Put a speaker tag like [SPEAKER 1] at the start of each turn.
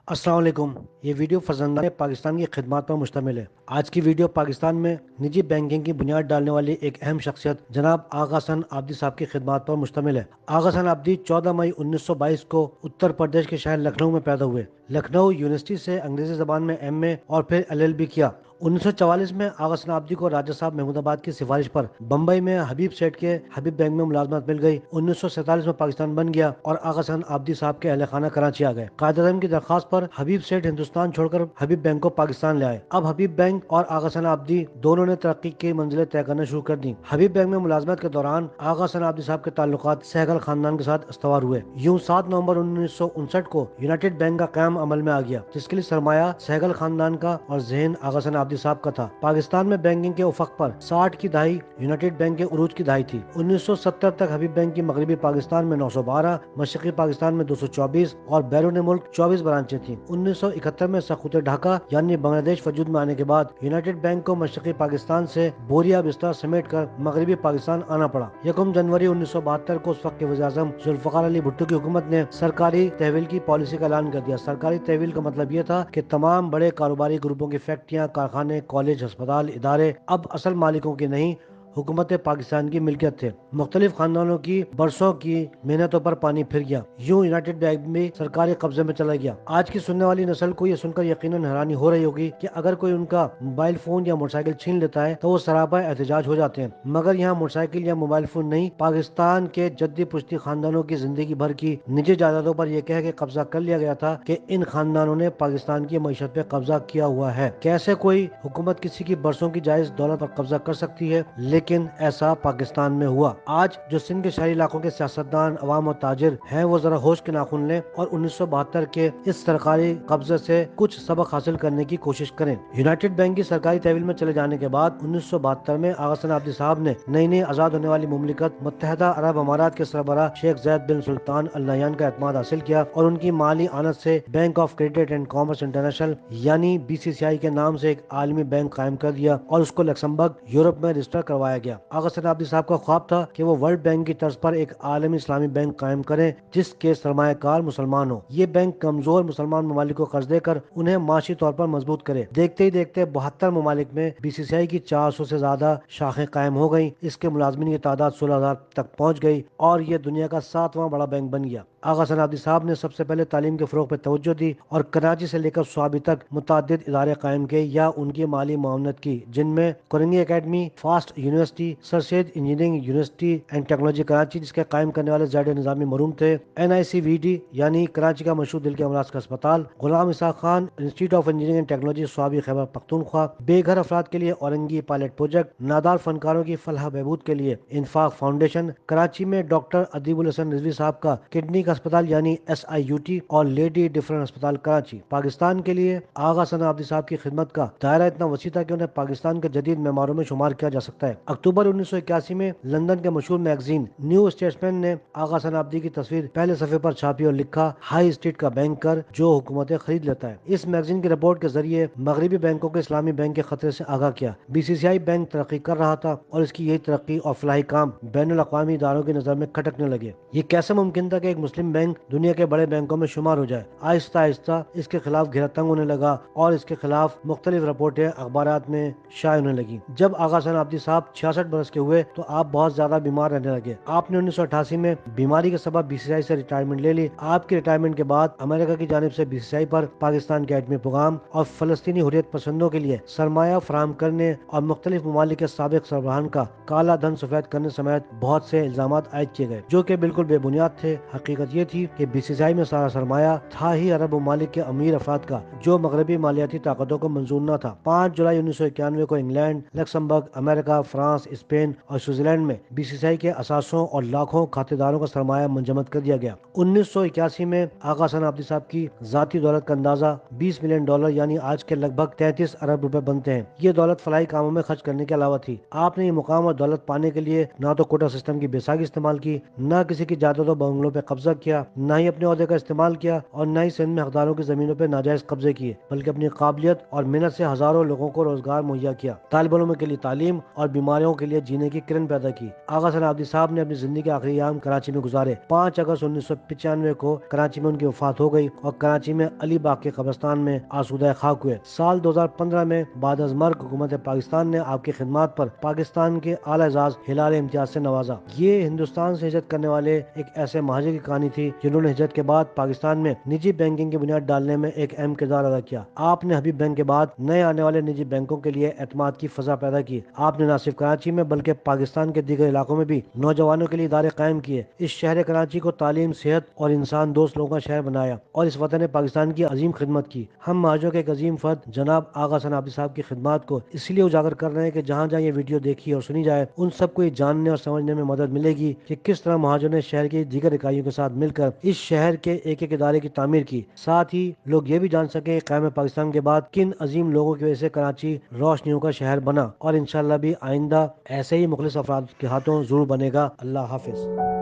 [SPEAKER 1] السلام علیکم. یہ ویڈیو فرزندان پاکستان کی خدمات پر مشتمل ہے. آج کی ویڈیو پاکستان میں نجی بینکنگ کی بنیاد ڈالنے والی ایک اہم شخصیت جناب آغا حسن آبدی صاحب کی خدمات پر مشتمل ہے. آغا حسن آبدی 14 مئی 1922 کو اتر پردیش کے شہر لکھنؤ میں پیدا ہوئے. لکھنؤ یونیورسٹی سے انگریزی زبان میں ایم اے اور پھر LLB کیا. 1944 میں آغا حسن آبدی کو راجہ صاحب محمود آباد کی سفارش پر بمبئی میں حبیب سیٹھ کے حبیب بینک میں ملازمت مل گئی. 1947 میں پاکستان بن گیا اور آغا حسن آبدی صاحب کے اہل خانہ کراچی آ گئے. قائد اعظم کی درخواست پر حبیب سیٹھ ہندوستان چھوڑ کر حبیب بینک کو پاکستان لے آئے. اب حبیب بینک اور آغا حسن آبدی دونوں نے ترقی کی منزلیں طے کرنا شروع کر دی. حبیب بینک میں ملازمت کے دوران آغا حسن آبدی صاحب کے تعلقات سہگل خاندان کے ساتھ استوار ہوئے. یوں 7 نومبر 1959 کو یونائیٹڈ بینک کا قیام عمل میں آ گیا، جس کے لیے سرمایہ سہگل خاندان کا اور ذہن آغا حسن آبدی صاحب کا تھا. پاکستان میں بینکنگ کے افق پر 60 کی دہائی یونائیٹڈ بینک کے عروج کی دہائی تھی. 1970 تک حبیب بینک کی مغربی پاکستان میں 912، مشرقی پاکستان میں 224 اور بیرون ملک 24 برانچیں تھیں. 1971 میں سقوط ڈھاکہ یعنی بنگلہ دیش وجود میں آنے کے بعد یونائیٹڈ بینک کو مشرقی پاکستان سے بوریا بستر سمیٹ کر مغربی پاکستان آنا پڑا. 1 جنوری 1972 کو اس وقت کے وزیر اعظم ذوالفقار علی بھٹو کی حکومت نے سرکاری تحویل کی پالیسی کا اعلان کر دیا. سرکاری تحویل کا مطلب یہ تھا کہ تمام بڑے کاروباری گروپوں کی فیکٹریاں، کارخانے، کالج، ہسپتال، ادارے اب اصل مالکوں کی نہیں، حکومت پاکستان کی ملکیت تھے. مختلف خاندانوں کی برسوں کی محنتوں پر پانی پھر گیا. یوں یونائیٹڈ بینک بھی سرکاری قبضے میں چلا گیا. آج کی سننے والی نسل کو یہ سن کر یقیناً حیرانی ہو رہی ہوگی کہ اگر کوئی ان کا موبائل فون یا موٹر سائیکل چھین لیتا ہے تو وہ سراپا احتجاج ہو جاتے ہیں. مگر یہاں موٹر سائیکل یا موبائل فون نہیں، پاکستان کے جدی پشتی خاندانوں کی زندگی بھر کی نجی جائیدادوں پر یہ کہہ کے قبضہ کر لیا گیا تھا کہ ان خاندانوں نے پاکستان کی معیشت پہ قبضہ کیا ہوا ہے. کیسے کوئی حکومت کسی کی برسوں کی جائز دولت پر قبضہ کر سکتی ہے، لیکن ایسا پاکستان میں ہوا. آج جو سندھ کے شہری علاقوں کے سیاستدان، عوام و تاجر ہیں، وہ ذرا ہوش کے ناخن لیں اور 1972 کے اس سرکاری قبضے سے کچھ سبق حاصل کرنے کی کوشش کریں. یونائیٹڈ بینک کی سرکاری تحویل میں چلے جانے کے بعد 1972 میں آغا حسن آبدی صاحب نے نئی آزاد ہونے والی مملکت متحدہ عرب امارات کے سربراہ شیخ زید بن سلطان ال نہیان کا اعتماد حاصل کیا اور ان کی مالی آنت سے bank of credit and commerce international یعنی BCCI کے نام سے ایک عالمی بینک قائم کر دیا اور اس کو لکسمبرگ یورپ میں رجسٹر کروایا گیا. آغا حسن آبدی صاحب کا خواب تھا کہ وہ ورلڈ بینک کی طرز پر ایک عالمی اسلامی بینک قائم کریں جس کے سرمایہ کار مسلمان ہوں. یہ بینک کمزور مسلمان ممالک کو قرض دے کر انہیں معاشی طور پر مضبوط کرے. دیکھتے ہی دیکھتے 72 ممالک میں BCCI کی 400 سے زیادہ شاخیں قائم ہو گئیں. اس کے ملازمین کی تعداد 16,000 تک پہنچ گئی اور یہ دنیا کا 7واں بڑا بینک بن گیا. آغا حسن آبدی صاحب نے سب سے پہلے تعلیم کے فروغ پر توجہ دی اور کراچی سے لے کر سوابی تک متعدد ادارے قائم کیے یا ان کی مالی معاونت کی، جن میں Korangi academy, fast university, sir Syed engineering university and technology Karachi جس کے قائم کرنے والے زید نظامی مرحوم تھے، NICVD یعنی کراچی کا مشہور دل کے امراض کا اسپتال، Ghulam Ishaq Khan institute of engineering and technology Swabi Khyber Pakhtunkhwa, بے گھر افراد کے لیے اورنگی پائلٹ پروجیکٹ، نادار فنکاروں کی فلاح بہبود کے لیے انفاق فاؤنڈیشن، کراچی میں ڈاکٹر ادیب الحسن رضوی صاحب کا کڈنی کا اسپتال یعنی SIUT اور لیڈی ڈفرنٹ اسپتال کراچی. پاکستان کے لیے آغا حسن آبدی صاحب کی خدمت کا دائرہ اتنا وسیع تھا کہ انہیں پاکستان کے جدید معماروں میں شمار کیا جا سکتا ہے. اکتوبر 1981 میں لندن کے مشہور میگزین نیو اسٹیٹسمین نے آغا حسن آبدی کی تصویر پہلے صفحے پر چھاپی اور لکھا، ہائی اسٹریٹ کا بینکر جو حکومتیں خرید لیتا ہے. اس میگزین کی رپورٹ کے ذریعے مغربی بینکوں کے اسلامی بینک کے خطرے سے آگاہ کیا. BCCI بینک ترقی کر رہا تھا اور اس کی یہی ترقی اور فلاحی کام بین الاقوامی اداروں کی نظر میں کھٹکنے لگے. یہ کیسے ممکن تھا کہ ایک مسلم بینک دنیا کے بڑے بینکوں میں شمار ہو جائے؟ آہستہ آہستہ اس کے خلاف گھیرا تنگ ہونے لگا اور اس کے خلاف مختلف رپورٹیں اخبارات میں شائع ہونے لگیں. جب آغا حسن آبدی صاحب 66 برس کے ہوئے تو آپ بہت زیادہ بیمار رہنے لگے. آپ نے 1988 میں بیماری کے سبب BCCI سے ریٹائرمنٹ لے لی. آپ کی ریٹائرمنٹ کے بعد امریکہ کی جانب سے BCCI پر پاکستان کے ایٹمی پیغام اور فلسطینی حریت پسندوں کے لیے سرمایہ فراہم کرنے اور مختلف ممالک کے سابق سربراہان کا کالا دھن سفید کرنے سمیت بہت سے الزامات عائد کیے گئے جو کہ بالکل بے بنیاد تھے. حقیقت یہ تھی کہ BCCI میں سارا سرمایہ تھا ہی عرب ممالک کے امیر افراد کا جو مغربی مالیاتی طاقتوں کو منظور نہ تھا. 5 جولائی 1991 کو انگلینڈ، لکسمبرگ، امریکہ، فرانس، اسپین اور سوئٹزرلینڈ میں BCCI کے اثاثوں اور لاکھوں کھاتہ داروں کا سرمایہ منجمد کر دیا گیا. 1981 میں آغا حسن آبدی صاحب کی ذاتی دولت کا اندازہ $20 ملین یعنی آج کے لگ بھگ 33 ارب روپے بنتے ہیں. یہ دولت فلاحی کاموں میں خرچ کرنے کے علاوہ تھی. آپ نے یہ مقام اور دولت پانے کے لیے نہ تو کوٹا سسٹم کی بے ساگی استعمال کی، نہ کسی کی جائیداد و بنگلوں پہ قبضہ کیا، نہ ہی اپنے عہدے کا استعمال کیا اور نہ ہی سندھ میں حقداروں کی زمینوں پہ ناجائز قبضے کیے، بلکہ اپنی قابلیت اور محنت سے ہزاروں لوگوں کو روزگار مہیا کیا، طالب علموں کے لیے تعلیم اور بیماری ہماروں کے لیے جینے کی کرن پیدا کی۔ آغا حسن آبدی صاحب نے اپنی زندگی کے آخری ایام کراچی میں گزارے۔ 5 اگست 1995 کو کراچی میں ان کی وفات ہو گئی اور کراچی میں علی باغ کے قبرستان میں آسودہ خاک ہوئے۔ سال 2015 میں بعد از مرگ حکومت پاکستان نے آپ کی خدمات پر پاکستان کے اعلی اعزاز ہلال امتیاز سے نوازا۔ یہ ہندوستان سے ہجرت کرنے والے ایک ایسے مہاجر کی کہانی تھی جنہوں نے ہجرت کے بعد پاکستان میں نجی بینکنگ کی بنیاد ڈالنے میں ایک اہم کردار ادا کیا۔ آپ نے حبیب بینک کے بعد نئے آنے والے نجی بینکوں کے لیے اعتماد کی فضا پیدا کی۔ آپ نے نہ صرف کراچی میں بلکہ پاکستان کے دیگر علاقوں میں بھی نوجوانوں کے لیے ادارے قائم کیے۔ اس شہر کراچی کو تعلیم، صحت اور انسان دوست لوگوں کا شہر بنایا اور اس وطن پاکستان کی عظیم خدمت کی۔ ہم مہاجروں کے ایک عظیم فرد جناب آغا حسن آبدی صاحب کی خدمات کو اس لیے اجاگر کر رہے ہیں کہ جہاں جہاں یہ ویڈیو دیکھی اور سنی جائے ان سب کو یہ جاننے اور سمجھنے میں مدد ملے گی کہ کس طرح مہاجروں نے شہر کی دیگر اکائیوں کے ساتھ مل کر اس شہر کے ایک ایک ادارے کی تعمیر کی۔ ساتھ ہی لوگ یہ بھی جان سکیں کہ قیام پاکستان کے بعد کن عظیم لوگوں کی وجہ سے کراچی روشنیوں کا شہر بنا اور انشاءاللہ بھی آئندہ ایسے ہی مخلص افراد کے ہاتھوں ضرور بنے گا۔ اللہ حافظ۔